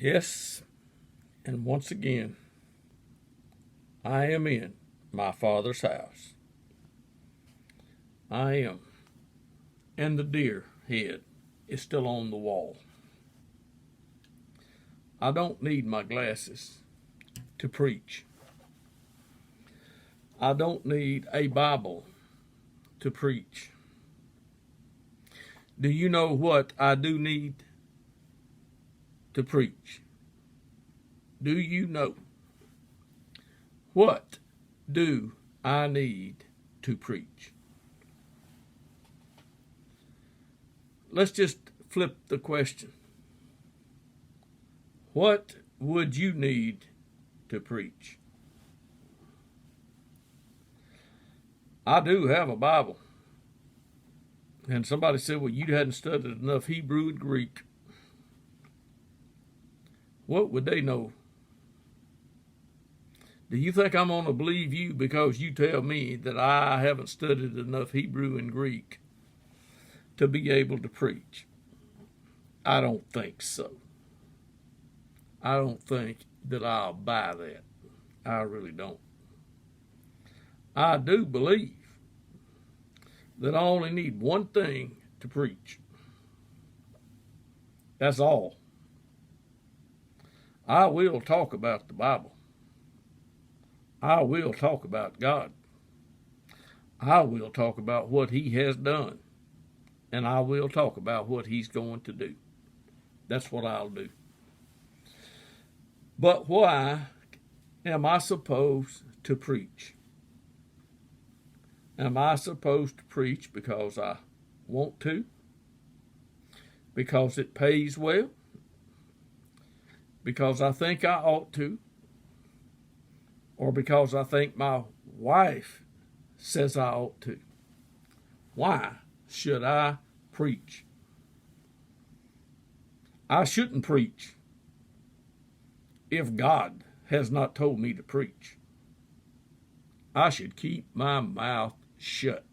Yes, and once again, I am in my Father's house. I am. And the deer head is still on the wall. I don't need my glasses to preach. I don't need a Bible to preach. Do you know what I do need to preach? Do you know? What do I need to preach? Let's just flip the question. What would you need to preach? I do have a Bible. And somebody said, well, you hadn't studied enough Hebrew and Greek. What would they know? Do you think I'm going to believe you because you tell me that I haven't studied enough Hebrew and Greek to be able to preach? I don't think so. I don't think that I'll buy that. I really don't. I do believe that I only need one thing to preach. That's all. I will talk about the Bible. I will talk about God. I will talk about what He has done. And I will talk about what He's going to do. That's what I'll do. But why am I supposed to preach? Am I supposed to preach because I want to? Because it pays well? Because I think I ought to? Or because I think my wife says I ought to? Why should I preach? I shouldn't preach if God has not told me to preach. I should keep my mouth shut.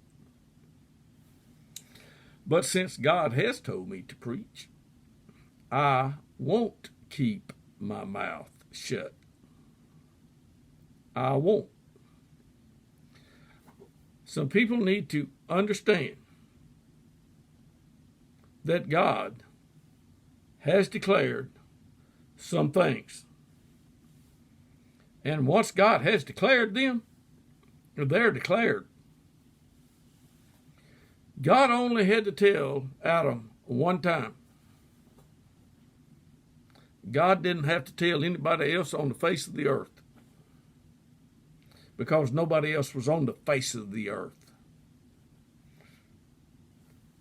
But since God has told me to preach, I won't keep my mouth shut. I won't. Some people need to understand that God has declared some things. And once God has declared them, they're declared. God only had to tell Adam one time. God didn't have to tell anybody else on the face of the earth, because nobody else was on the face of the earth.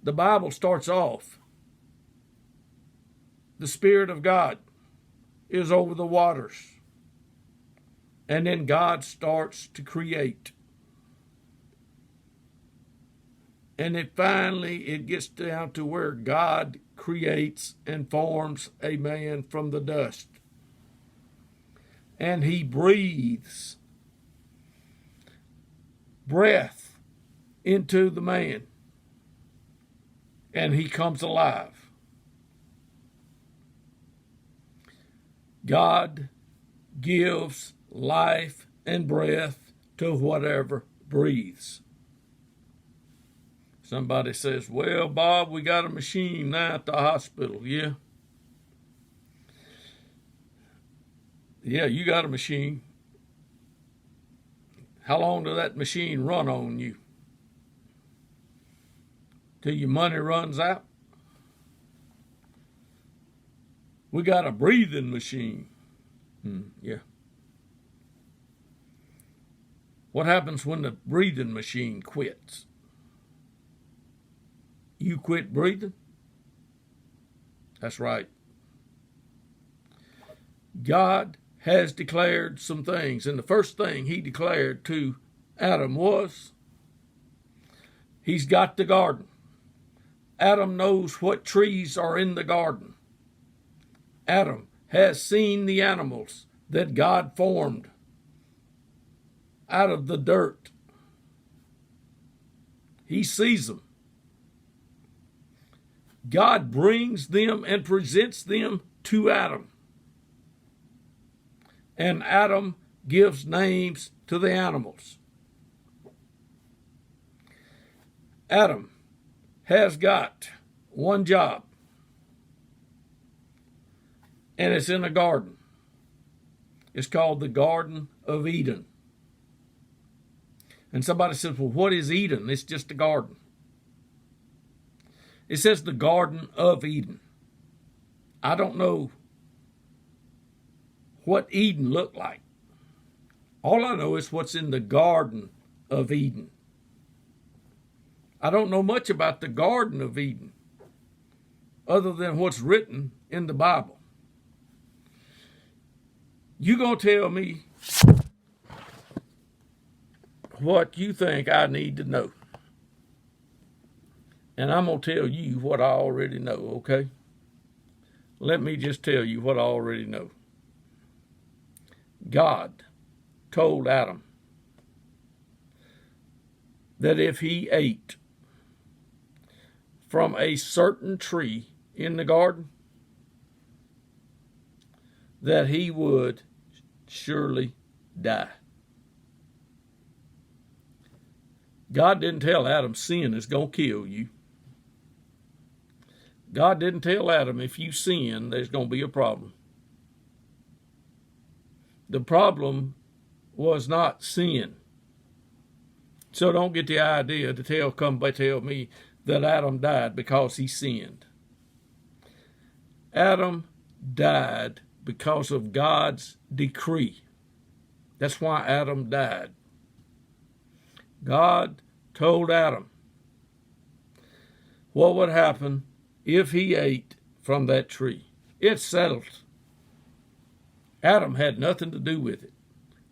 The Bible starts off, the Spirit of God is over the waters. And then God starts to create. And it gets down to where God creates and forms a man from the dust. And He breathes breath into the man. And he comes alive. God gives life and breath to whatever breathes. Somebody says, well, Bob, we got a machine now at the hospital. Yeah. Yeah, you got a machine. How long does that machine run on you? Till your money runs out? We got a breathing machine. Yeah. What happens when the breathing machine quits? You quit breathing? That's right. God has declared some things, and the first thing He declared to Adam was, He's got the garden. Adam knows what trees are in the garden. Adam has seen the animals that God formed out of the dirt. He sees them. God brings them and presents them to Adam. and Adam gives names to the animals. Adam has got one job, and it's in a garden. It's called the Garden of Eden. And somebody says, well, what is Eden? It's just a garden. It says the Garden of Eden. I don't know what Eden looked like. All I know is what's in the Garden of Eden. I don't know much about the Garden of Eden other than what's written in the Bible. You gonna tell me what you think I need to know. And I'm gonna tell you what I already know, okay? Let me just tell you what I already know. God told Adam that if he ate from a certain tree in the garden, that he would surely die. God didn't tell Adam sin is going to kill you. God didn't tell Adam if you sin, there's going to be a problem. The problem was not sin. So don't get the idea to come tell me that Adam died because he sinned. Adam died because of God's decree. That's why Adam died. God told Adam what would happen if he ate from that tree. It's settled. Adam had nothing to do with it.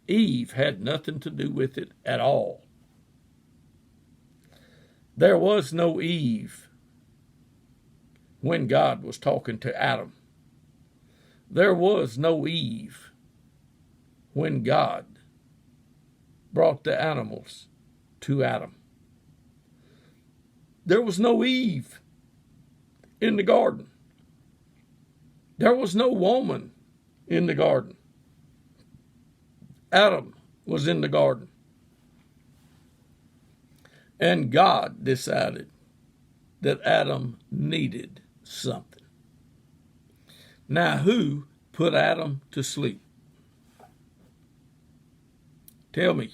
Eve had nothing to do with it at all. There was no Eve when God was talking to Adam. There was no Eve when God brought the animals to Adam. There was no Eve in the garden. There was no woman in the garden. Adam was in the garden. And God decided that Adam needed something. Now, who put Adam to sleep? Tell me,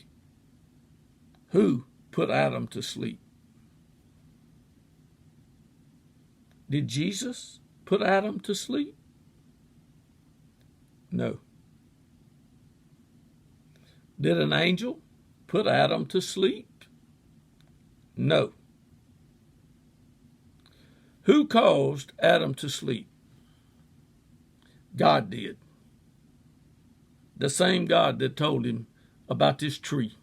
who put Adam to sleep? Did Jesus put Adam to sleep? No. Did an angel put Adam to sleep? No. Who caused Adam to sleep? God did. The same God that told him about this tree,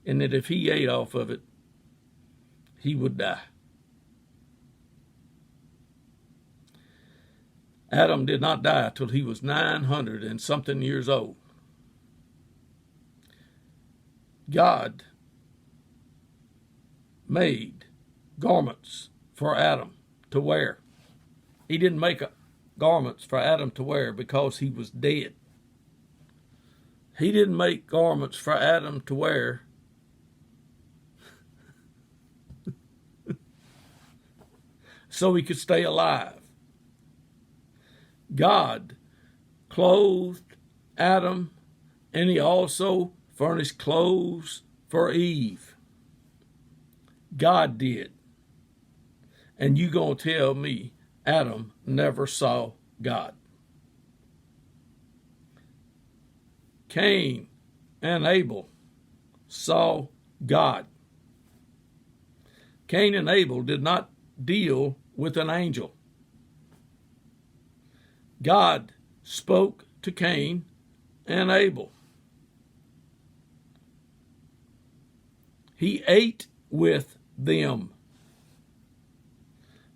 and that if he ate off of it, he would die. Adam did not die till he was 900 and something years old. God made garments for Adam to wear. He didn't make garments for Adam to wear because he was dead. He didn't make garments for Adam to wear so he could stay alive. God clothed Adam, and he also furnished clothes for Eve. God did. And you gonna tell me Adam never saw God? Cain and Abel saw God. Cain and Abel did not deal with an angel. God spoke to Cain and Abel. He ate with them.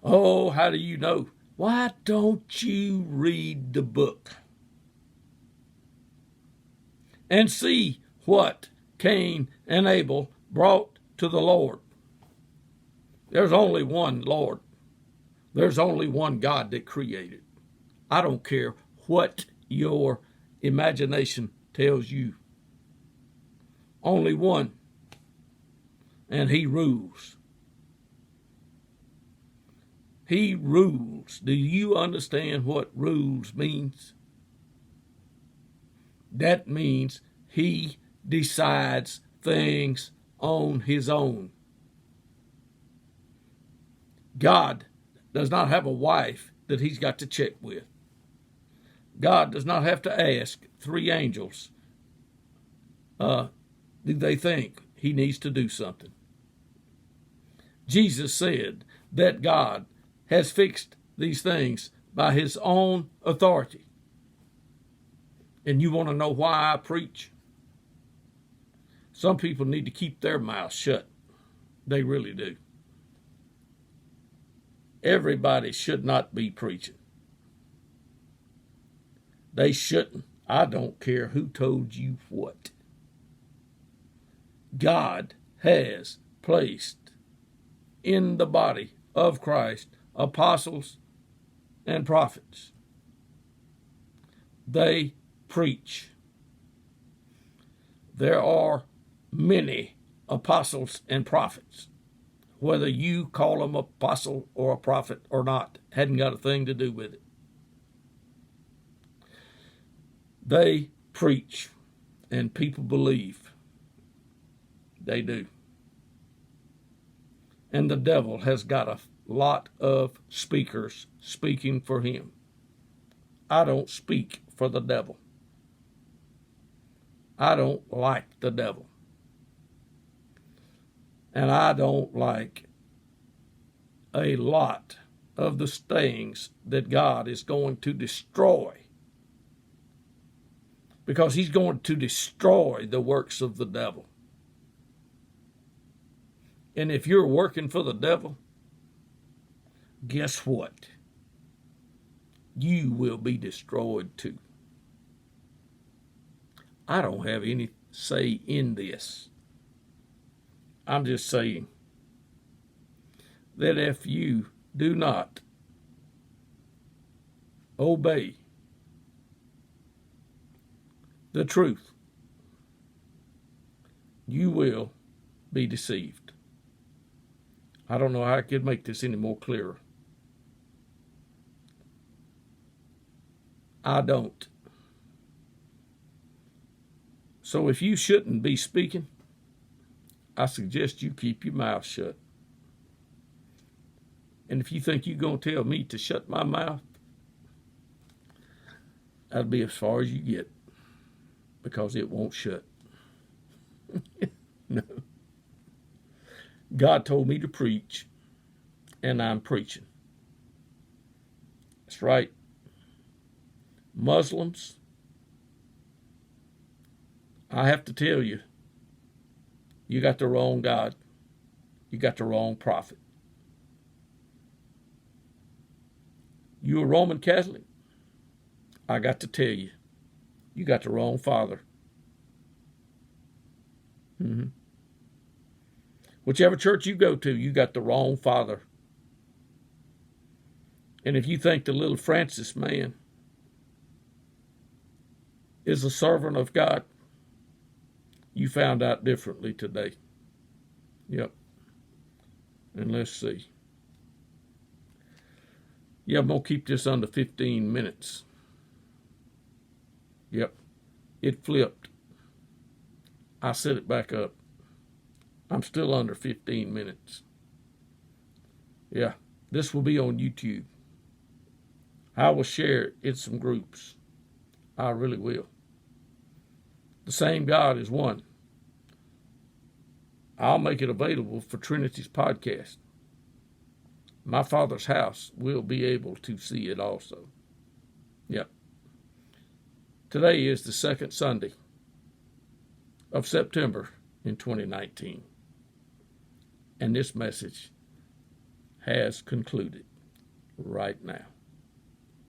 Oh, how do you know? Why don't you read the book and see what Cain and Abel brought to the Lord? There's only one Lord. There's only one God that created. I don't care what your imagination tells you. Only one, and he rules. He rules. Do you understand what rules means? That means he decides things on his own. God does not have a wife that he's got to check with. God does not have to ask 3 angels, do they think he needs to do something? Jesus said that God has fixed these things by his own authority. And you want to know why I preach? Some people need to keep their mouths shut. They really do. Everybody should not be preaching. They shouldn't. I don't care who told you what. God has placed in the body of Christ apostles and prophets. They preach. There are many apostles and prophets. Whether you call them apostle or a prophet or not, hadn't got a thing to do with it. They preach, and people believe. They do. And the devil has got a lot of speakers speaking for him. I don't speak for the devil. I don't like the devil. And I don't like a lot of the things that God is going to destroy. Because he's going to destroy the works of the devil. And if you're working for the devil, guess what? You will be destroyed too. I don't have any say in this. I'm just saying that if you do not obey the truth, you will be deceived. I don't know how I could make this any more clearer. I don't. So if you shouldn't be speaking, I suggest you keep your mouth shut. And if you think you're going to tell me to shut my mouth, that'll be as far as you get, because it won't shut. No. God told me to preach, and I'm preaching. That's right. Muslims, I have to tell you, you got the wrong God. You got the wrong prophet. You a Roman Catholic? I got to tell you, you got the wrong father. Whichever church you go to, you got the wrong father. And if you think the little Francis man is a servant of God, you found out differently today. Yep. And let's see. Yeah, I'm going to keep this under 15 minutes. Yep. It flipped. I set it back up. I'm still under 15 minutes. Yeah. This will be on YouTube. I will share it in some groups. I really will. The same God is one. I'll make it available for Trinity's podcast. My Father's house will be able to see it also. Yep. Today is the second Sunday of September in 2019. And this message has concluded right now.